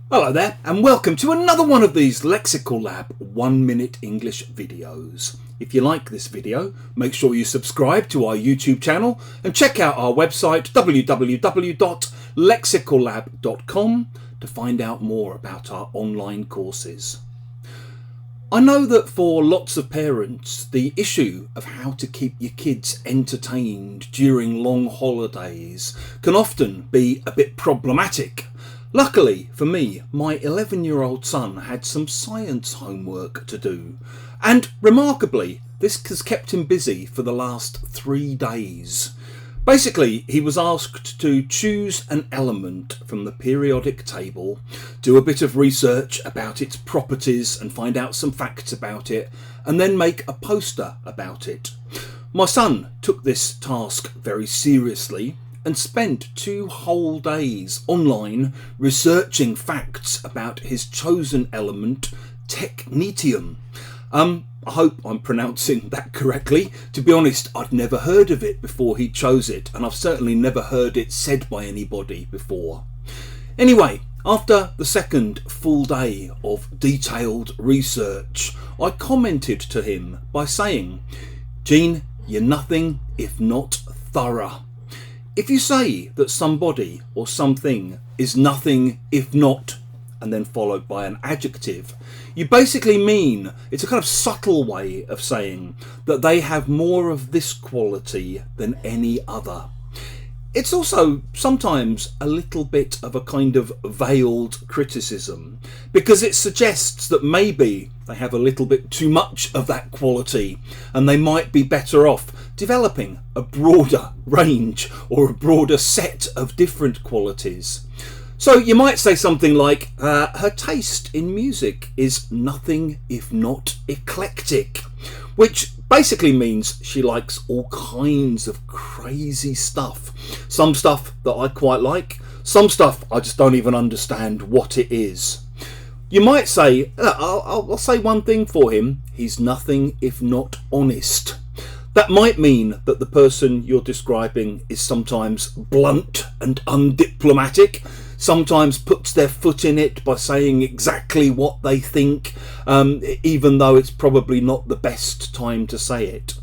Hello there, and welcome to another one of these Lexical Lab 1 minute English videos. If you like this video, make sure you subscribe to our YouTube channel and check out our website www.lexicallab.com to find out more about our online courses. I know that for lots of parents, the issue of how to keep your kids entertained during long holidays can often be a bit problematic. Luckily for me, my 11-year-old son had some science homework to do, and remarkably, this has kept him busy for the last 3 days. Basically, he was asked to choose an element from the periodic table, do a bit of research about its properties and find out some facts about it, and then make a poster about it. My son took this task very seriously and spent 2 whole days online researching facts about his chosen element, technetium. I hope I'm pronouncing that correctly. To be honest, I'd never heard of it before he chose it, and I've certainly never heard it said by anybody before. Anyway, after the second full day of detailed research, I commented to him by saying, "Gene, you're nothing if not thorough. If you say that somebody or something is nothing if not," and then followed by an adjective, you basically mean it's a kind of subtle way of saying that they have more of this quality than any other. It's also sometimes a little bit of a kind of veiled criticism, because it suggests that maybe they have a little bit too much of that quality and they might be better off developing a broader range or a broader set of different qualities. So you might say something like, her taste in music is nothing if not eclectic, which basically means she likes all kinds of crazy stuff. Some stuff that I quite like, some stuff I just don't even understand what it is. You might say, I'll say one thing for him, he's nothing if not honest. That might mean that the person you're describing is sometimes blunt and undiplomatic, sometimes puts their foot in it by saying exactly what they think, even though it's probably not the best time to say it.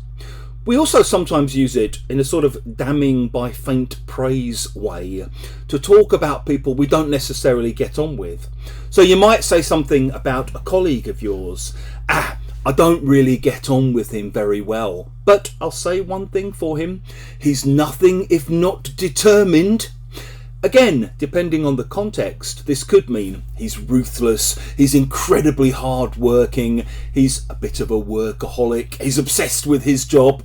We also sometimes use it in a sort of damning by faint praise way to talk about people we don't necessarily get on with. So you might say something about a colleague of yours, I don't really get on with him very well, but I'll say one thing for him, he's nothing if not determined. Again, depending on the context, this could mean he's ruthless, he's incredibly hard-working, he's a bit of a workaholic, he's obsessed with his job.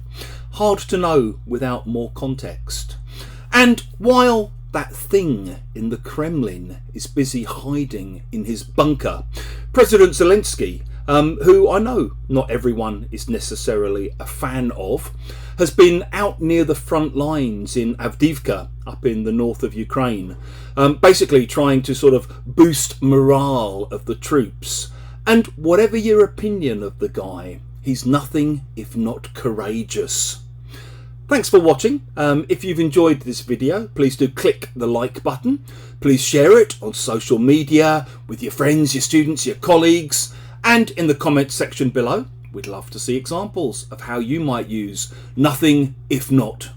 Hard to know without more context. And while that thing in the Kremlin is busy hiding in his bunker, President Zelensky, who I know not everyone is necessarily a fan of, has been out near the front lines in Avdiivka, up in the north of Ukraine, basically trying to sort of boost morale of the troops. And whatever your opinion of the guy, he's nothing if not courageous. Thanks for watching. If you've enjoyed this video, please do click the like button. Please share it on social media with your friends, your students, your colleagues, and in the comments section below. We'd love to see examples of how you might use nothing if not.